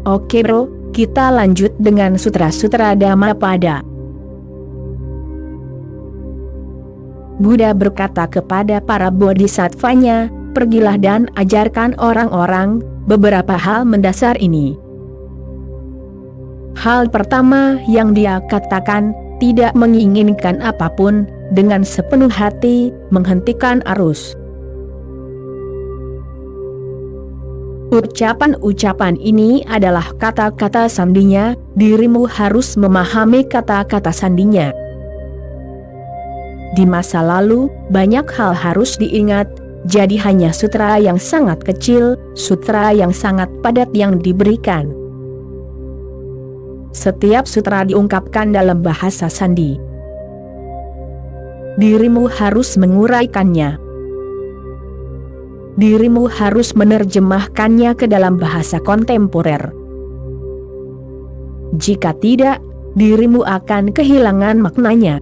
Oke bro, kita lanjut dengan sutra-sutra Dhammapada. Buddha berkata kepada para bodhisattvanya, pergilah dan ajarkan orang-orang beberapa hal mendasar ini. Hal pertama yang dia katakan, tidak menginginkan apapun, dengan sepenuh hati, menghentikan arus. Ucapan-ucapan ini adalah kata-kata sandinya, dirimu harus memahami kata-kata sandinya. Di masa lalu, banyak hal harus diingat, jadi hanya sutra yang sangat kecil, sutra yang sangat padat yang diberikan. Setiap sutra diungkapkan dalam bahasa sandi. Dirimu harus menguraikannya. Dirimu harus menerjemahkannya ke dalam bahasa kontemporer. Jika tidak, dirimu akan kehilangan maknanya.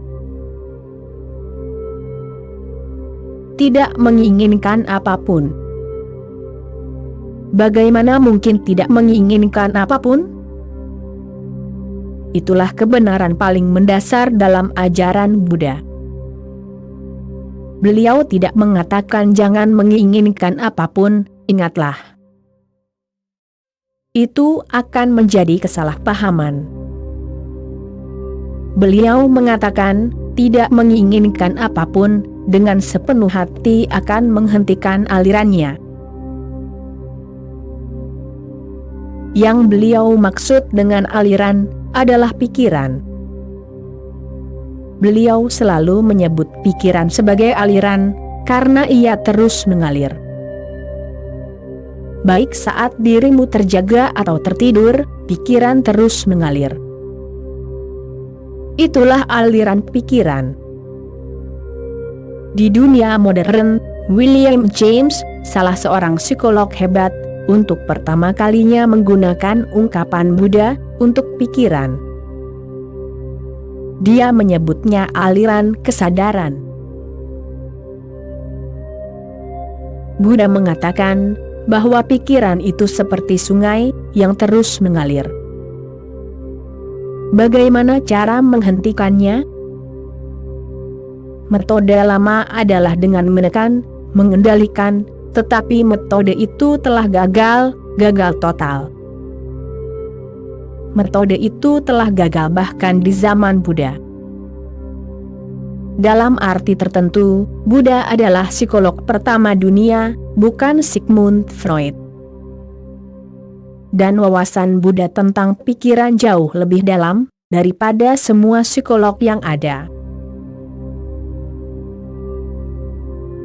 Tidak menginginkan apapun. Bagaimana mungkin tidak menginginkan apapun? Itulah kebenaran paling mendasar dalam ajaran Buddha. Beliau tidak mengatakan jangan menginginkan apapun, ingatlah. Itu akan menjadi kesalahpahaman. Beliau mengatakan, tidak menginginkan apapun, dengan sepenuh hati akan menghentikan alirannya. Yang beliau maksud dengan aliran, adalah pikiran. Beliau selalu menyebut pikiran sebagai aliran, karena ia terus mengalir. Baik saat dirimu terjaga atau tertidur, pikiran terus mengalir. Itulah aliran pikiran. Di dunia modern, William James, salah seorang psikolog hebat, untuk pertama kalinya menggunakan ungkapan Buddha untuk pikiran. Dia menyebutnya aliran kesadaran. Buddha mengatakan bahwa pikiran itu seperti sungai yang terus mengalir. Bagaimana cara menghentikannya? Metode lama adalah dengan menekan, mengendalikan, tetapi metode itu telah gagal total. Metode itu telah gagal bahkan di zaman Buddha. Dalam arti tertentu, Buddha adalah psikolog pertama dunia, bukan Sigmund Freud. Dan wawasan Buddha tentang pikiran jauh lebih dalam daripada semua psikolog yang ada.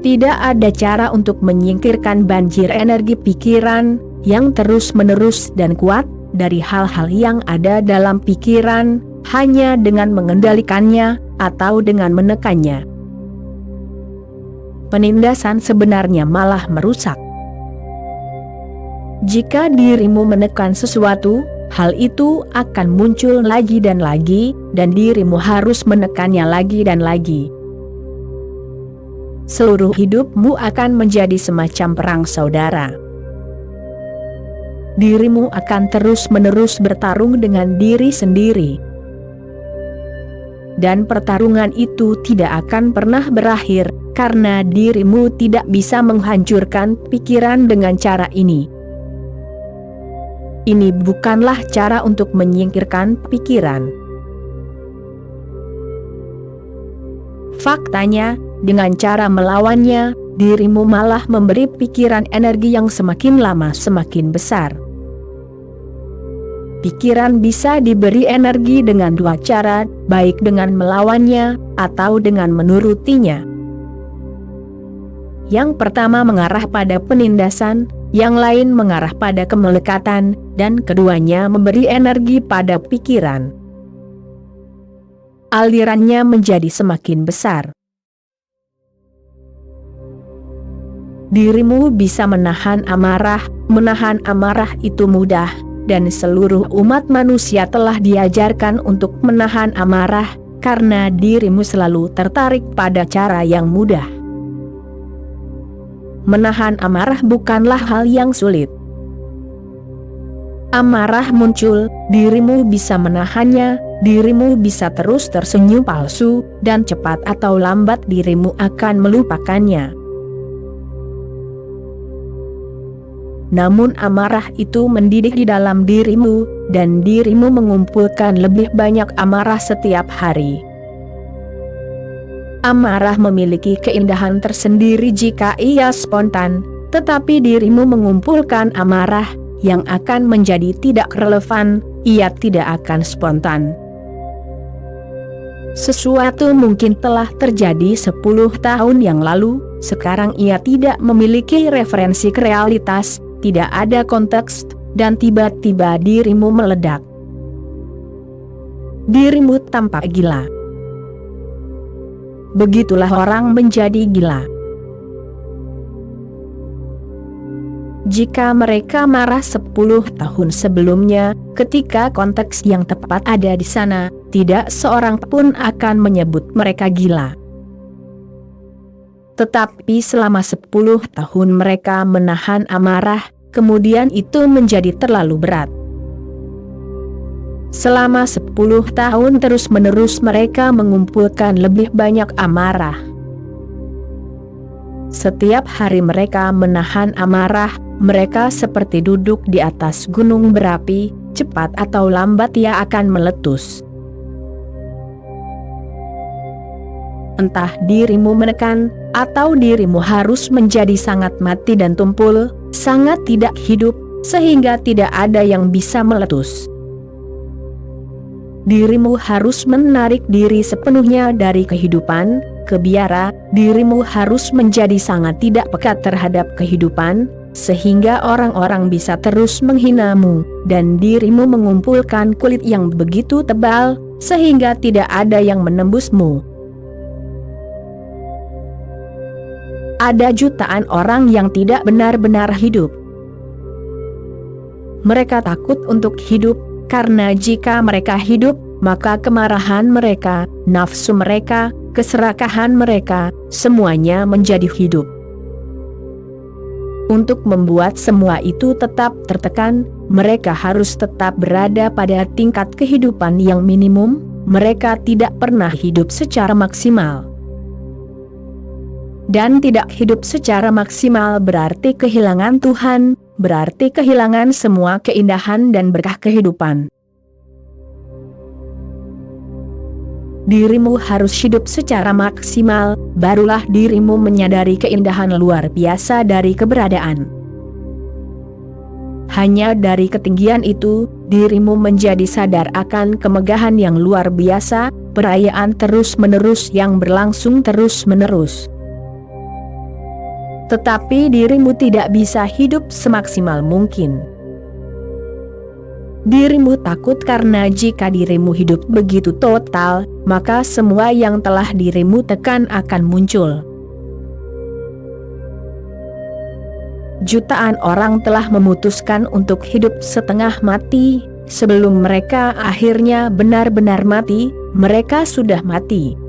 Tidak ada cara untuk menyingkirkan banjir energi pikiran yang terus-menerus dan kuat dari hal-hal yang ada dalam pikiran, hanya dengan mengendalikannya, atau dengan menekannya. Penindasan sebenarnya malah merusak. Jika dirimu menekan sesuatu, hal itu akan muncul lagi, dan dirimu harus menekannya lagi dan lagi. Seluruh hidupmu akan menjadi semacam perang saudara. Dirimu akan terus-menerus bertarung dengan diri sendiri. Dan pertarungan itu tidak akan pernah berakhir, karena dirimu tidak bisa menghancurkan pikiran dengan cara ini. Ini bukanlah cara untuk menyingkirkan pikiran. Faktanya, dengan cara melawannya, dirimu malah memberi pikiran energi yang semakin lama semakin besar. Pikiran bisa diberi energi dengan dua cara, baik dengan melawannya, atau dengan menurutinya. Yang pertama mengarah pada penindasan, yang lain mengarah pada kemelekatan, dan keduanya memberi energi pada pikiran. Alirannya menjadi semakin besar. Dirimu bisa menahan amarah itu mudah. Dan seluruh umat manusia telah diajarkan untuk menahan amarah, karena dirimu selalu tertarik pada cara yang mudah. Menahan amarah bukanlah hal yang sulit. Amarah muncul, dirimu bisa menahannya, dirimu bisa terus tersenyum palsu, dan cepat atau lambat dirimu akan melupakannya. Namun amarah itu mendidih di dalam dirimu, dan dirimu mengumpulkan lebih banyak amarah setiap hari. Amarah memiliki keindahan tersendiri jika ia spontan, tetapi dirimu mengumpulkan amarah yang akan menjadi tidak relevan, ia tidak akan spontan. Sesuatu mungkin telah terjadi 10 tahun yang lalu, sekarang ia tidak memiliki referensi ke realitas, tidak ada konteks, dan tiba-tiba dirimu meledak. Dirimu tampak gila. Begitulah orang menjadi gila. Jika mereka marah 10 tahun sebelumnya, ketika konteks yang tepat ada di sana, tidak seorang pun akan menyebut mereka gila. Tetapi selama 10 tahun mereka menahan amarah, kemudian itu menjadi terlalu berat. Selama 10 tahun terus-menerus mereka mengumpulkan lebih banyak amarah. Setiap hari mereka menahan amarah, mereka seperti duduk di atas gunung berapi, cepat atau lambat ia akan meletus. Entah dirimu menekan, atau dirimu harus menjadi sangat mati dan tumpul, sangat tidak hidup, sehingga tidak ada yang bisa meletus. Dirimu harus menarik diri sepenuhnya dari kehidupan, kebiara, dirimu harus menjadi sangat tidak peka terhadap kehidupan, sehingga orang-orang bisa terus menghinamu, dan dirimu mengumpulkan kulit yang begitu tebal, sehingga tidak ada yang menembusmu. Ada jutaan orang yang tidak benar-benar hidup. Mereka takut untuk hidup, karena jika mereka hidup, maka kemarahan mereka, nafsu mereka, keserakahan mereka, semuanya menjadi hidup. Untuk membuat semua itu tetap tertekan, mereka harus tetap berada pada tingkat kehidupan yang minimum, mereka tidak pernah hidup secara maksimal. Dan tidak hidup secara maksimal berarti kehilangan Tuhan, berarti kehilangan semua keindahan dan berkah kehidupan. Dirimu harus hidup secara maksimal, barulah dirimu menyadari keindahan luar biasa dari keberadaan. Hanya dari ketinggian itu, dirimu menjadi sadar akan kemegahan yang luar biasa, perayaan terus-menerus yang berlangsung terus-menerus. Tetapi dirimu tidak bisa hidup semaksimal mungkin. Dirimu takut karena jika dirimu hidup begitu total, maka semua yang telah dirimu tekan akan muncul. Jutaan orang telah memutuskan untuk hidup setengah mati, sebelum mereka akhirnya benar-benar mati, mereka sudah mati.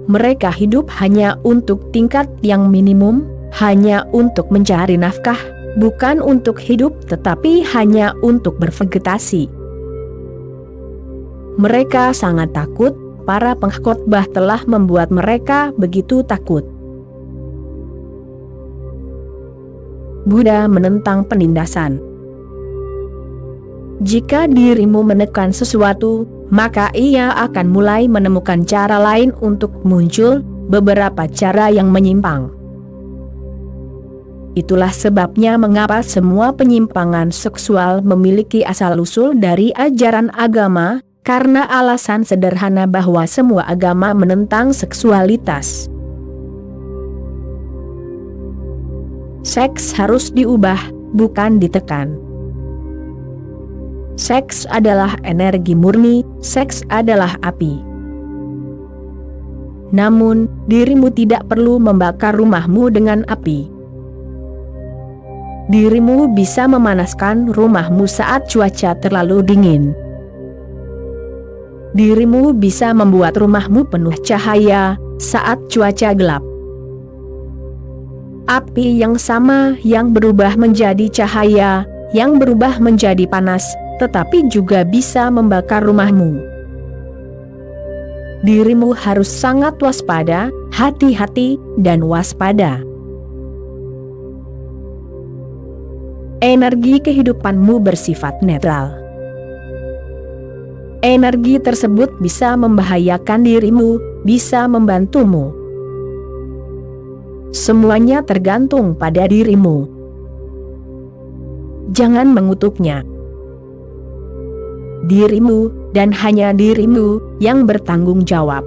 Mereka hidup hanya untuk tingkat yang minimum, hanya untuk mencari nafkah, bukan untuk hidup tetapi hanya untuk bervegetasi. Mereka sangat takut, para pengkhotbah telah membuat mereka begitu takut. Buddha menentang penindasan. Jika dirimu menekan sesuatu, maka ia akan mulai menemukan cara lain untuk muncul, beberapa cara yang menyimpang. Itulah sebabnya mengapa semua penyimpangan seksual memiliki asal-usul dari ajaran agama, karena alasan sederhana bahwa semua agama menentang seksualitas. Seks harus diubah, bukan ditekan. Seks adalah energi murni, seks adalah api. Namun, dirimu tidak perlu membakar rumahmu dengan api. Dirimu bisa memanaskan rumahmu saat cuaca terlalu dingin. Dirimu bisa membuat rumahmu penuh cahaya saat cuaca gelap. Api yang sama yang berubah menjadi cahaya, yang berubah menjadi panas, tetapi juga bisa membakar rumahmu. Dirimu harus sangat waspada, hati-hati, dan waspada. Energi kehidupanmu bersifat netral. Energi tersebut bisa membahayakan dirimu, bisa membantumu. Semuanya tergantung pada dirimu. Jangan mengutuknya. Dirimu, dan hanya dirimu, yang bertanggung jawab.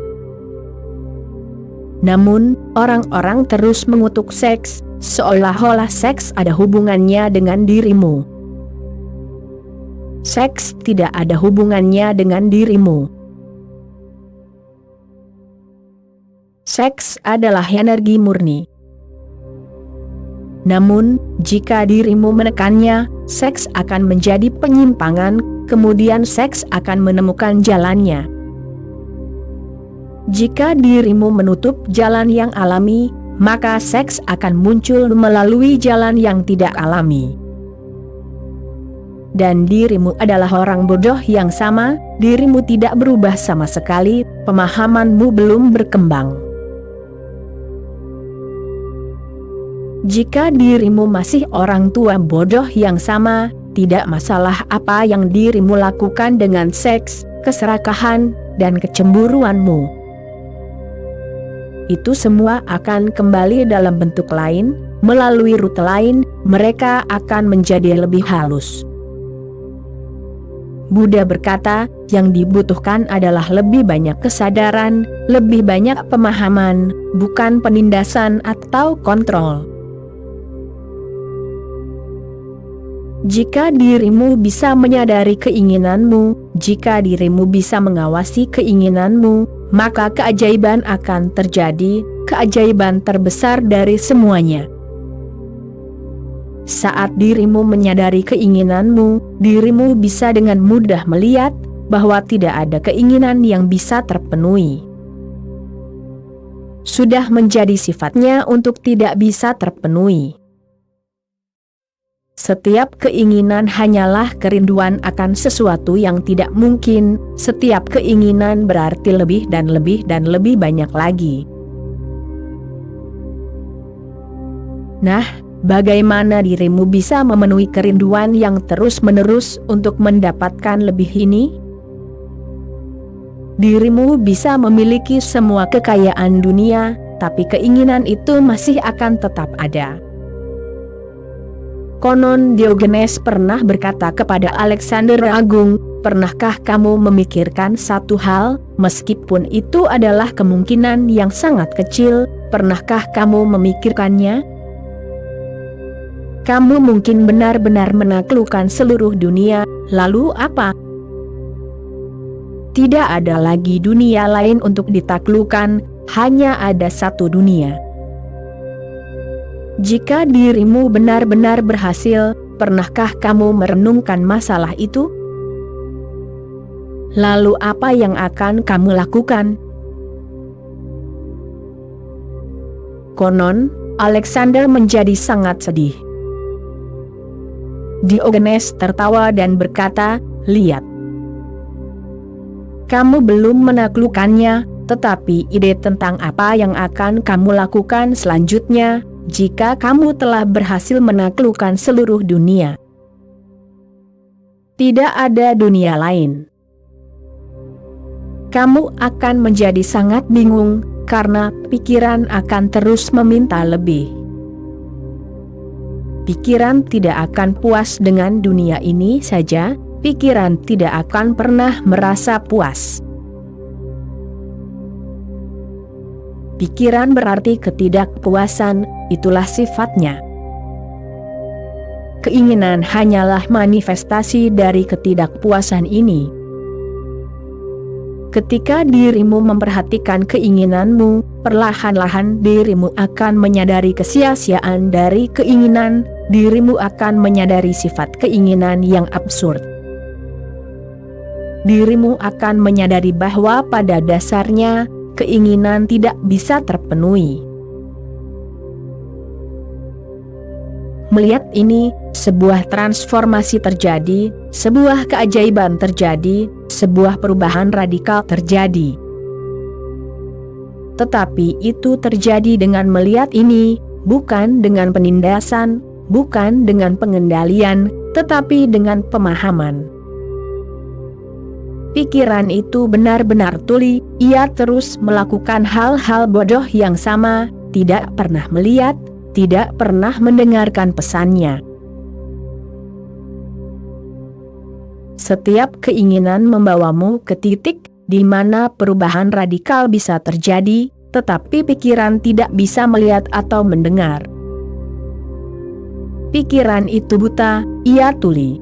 Namun, orang-orang terus mengutuk seks, seolah-olah seks ada hubungannya dengan dirimu. Seks tidak ada hubungannya dengan dirimu. Seks adalah energi murni. Namun, jika dirimu menekannya, seks akan menjadi penyimpangan, kemudian seks akan menemukan jalannya. Jika dirimu menutup jalan yang alami, maka seks akan muncul melalui jalan yang tidak alami. Dan dirimu adalah orang bodoh yang sama, dirimu tidak berubah sama sekali, pemahamanmu belum berkembang. Jika dirimu masih orang tua bodoh yang sama, tidak masalah apa yang dirimu lakukan dengan seks, keserakahan, dan kecemburuanmu. Itu semua akan kembali dalam bentuk lain, melalui rute lain, mereka akan menjadi lebih halus. Buddha berkata, yang dibutuhkan adalah lebih banyak kesadaran, lebih banyak pemahaman, bukan penindasan atau kontrol. Jika dirimu bisa menyadari keinginanmu, jika dirimu bisa mengawasi keinginanmu, maka keajaiban akan terjadi, keajaiban terbesar dari semuanya. Saat dirimu menyadari keinginanmu, dirimu bisa dengan mudah melihat bahwa tidak ada keinginan yang bisa terpenuhi. Sudah menjadi sifatnya untuk tidak bisa terpenuhi. Setiap keinginan hanyalah kerinduan akan sesuatu yang tidak mungkin, setiap keinginan berarti lebih dan lebih dan lebih banyak lagi. Nah, bagaimana dirimu bisa memenuhi kerinduan yang terus-menerus untuk mendapatkan lebih ini? Dirimu bisa memiliki semua kekayaan dunia, tapi keinginan itu masih akan tetap ada. Konon Diogenes pernah berkata kepada Alexander Agung, pernahkah kamu memikirkan satu hal, meskipun itu adalah kemungkinan yang sangat kecil, pernahkah kamu memikirkannya? Kamu mungkin benar-benar menaklukkan seluruh dunia, lalu apa? Tidak ada lagi dunia lain untuk ditaklukkan, hanya ada satu dunia. Jika dirimu benar-benar berhasil, pernahkah kamu merenungkan masalah itu? Lalu apa yang akan kamu lakukan? Konon, Alexander menjadi sangat sedih. Diogenes tertawa dan berkata, lihat. Kamu belum menaklukkannya, tetapi ide tentang apa yang akan kamu lakukan selanjutnya, jika kamu telah berhasil menaklukkan seluruh dunia. Tidak ada dunia lain. Kamu akan menjadi sangat bingung, karena pikiran akan terus meminta lebih. Pikiran tidak akan puas dengan dunia ini saja, pikiran tidak akan pernah merasa puas. Pikiran berarti ketidakpuasan, itulah sifatnya. Keinginan hanyalah manifestasi dari ketidakpuasan ini. Ketika dirimu memperhatikan keinginanmu, perlahan-lahan dirimu akan menyadari kesia-siaan dari keinginan, dirimu akan menyadari sifat keinginan yang absurd. Dirimu akan menyadari bahwa pada dasarnya, keinginan tidak bisa terpenuhi. melihat ini, sebuah transformasi terjadi, sebuah keajaiban terjadi, sebuah perubahan radikal terjadi. Tetapi itu terjadi dengan melihat ini, bukan dengan penindasan, bukan dengan pengendalian, tetapi dengan pemahaman. Pikiran itu benar-benar tuli, ia terus melakukan hal-hal bodoh yang sama, tidak pernah melihat, tidak pernah mendengarkan pesannya. Setiap keinginan membawamu ke titik di mana perubahan radikal bisa terjadi, tetapi pikiran tidak bisa melihat atau mendengar. Pikiran itu buta, ia tuli.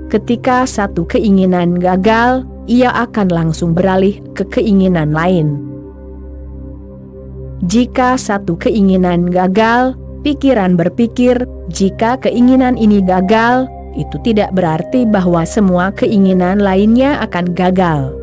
Ketika satu keinginan gagal, ia akan langsung beralih ke keinginan lain. Jika satu keinginan gagal, pikiran berpikir, jika keinginan ini gagal, itu tidak berarti bahwa semua keinginan lainnya akan gagal.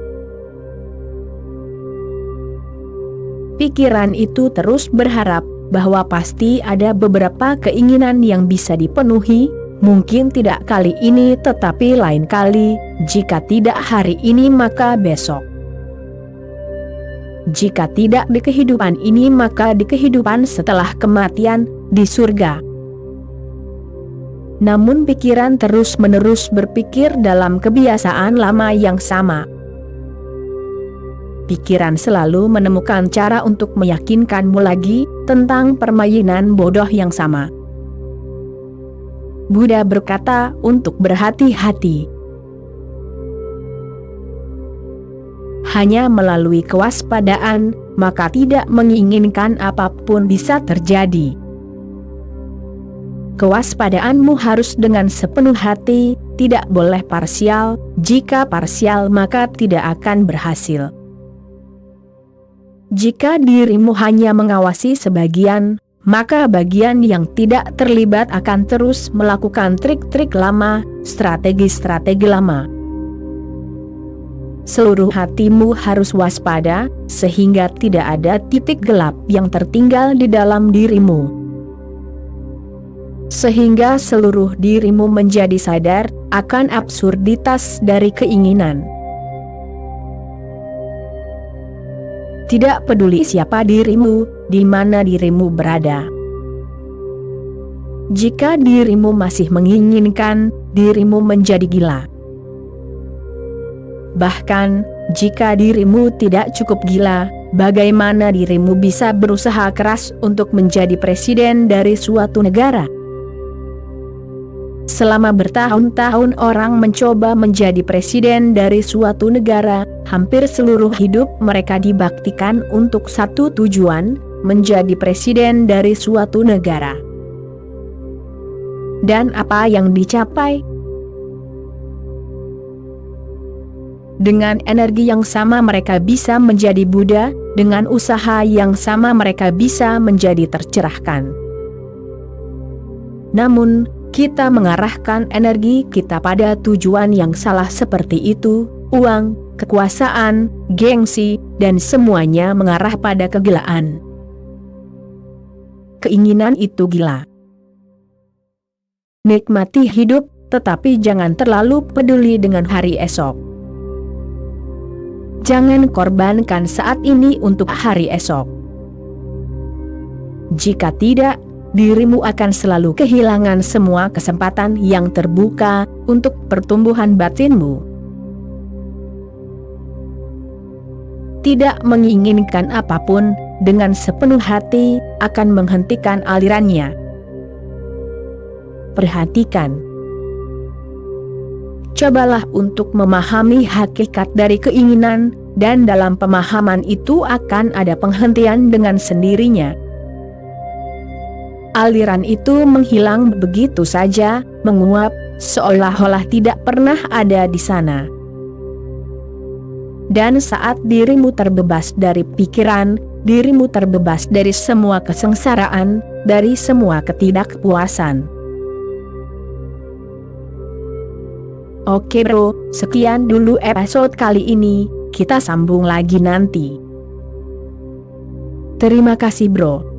Pikiran itu terus berharap bahwa pasti ada beberapa keinginan yang bisa dipenuhi, mungkin tidak kali ini tetapi lain kali, jika tidak hari ini maka besok. Jika tidak di kehidupan ini maka di kehidupan setelah kematian, di surga. Namun pikiran terus-menerus berpikir dalam kebiasaan lama yang sama. Pikiran selalu menemukan cara untuk meyakinkanmu lagi tentang permainan bodoh yang sama. Buddha berkata untuk berhati-hati. Hanya melalui kewaspadaan, maka tidak menginginkan apapun bisa terjadi. Kewaspadaanmu harus dengan sepenuh hati, tidak boleh parsial, jika parsial maka tidak akan berhasil. Jika dirimu hanya mengawasi sebagian, maka bagian yang tidak terlibat akan terus melakukan trik-trik lama, strategi-strategi lama. Seluruh hatimu harus waspada, sehingga tidak ada titik gelap yang tertinggal di dalam dirimu. Sehingga seluruh dirimu menjadi sadar akan absurditas dari keinginan. Tidak peduli siapa dirimu, di mana dirimu berada. Jika dirimu masih menginginkan, dirimu menjadi gila. Bahkan, jika dirimu tidak cukup gila, bagaimana dirimu bisa berusaha keras untuk menjadi presiden dari suatu negara? Selama bertahun-tahun orang mencoba menjadi presiden dari suatu negara, hampir seluruh hidup mereka dibaktikan untuk satu tujuan, menjadi presiden dari suatu negara. Dan apa yang dicapai? Dengan energi yang sama mereka bisa menjadi Buddha, dengan usaha yang sama mereka bisa menjadi tercerahkan. Namun, kita mengarahkan energi kita pada tujuan yang salah seperti itu, uang, kekuasaan, gengsi, dan semuanya mengarah pada kegilaan. Keinginan itu gila. Nikmati hidup, tetapi jangan terlalu peduli dengan hari esok. Jangan korbankan saat ini untuk hari esok. Jika tidak, dirimu akan selalu kehilangan semua kesempatan yang terbuka untuk pertumbuhan batinmu. Tidak menginginkan apapun dengan sepenuh hati akan menghentikan alirannya. Perhatikan. Cobalah untuk memahami hakikat dari keinginan, dan dalam pemahaman itu akan ada penghentian dengan sendirinya. Aliran itu menghilang begitu saja, menguap, seolah-olah tidak pernah ada di sana. Dan saat dirimu terbebas dari pikiran, dirimu terbebas dari semua kesengsaraan, dari semua ketidakpuasan. Oke bro, sekian dulu episode kali ini, kita sambung lagi nanti. Terima kasih bro.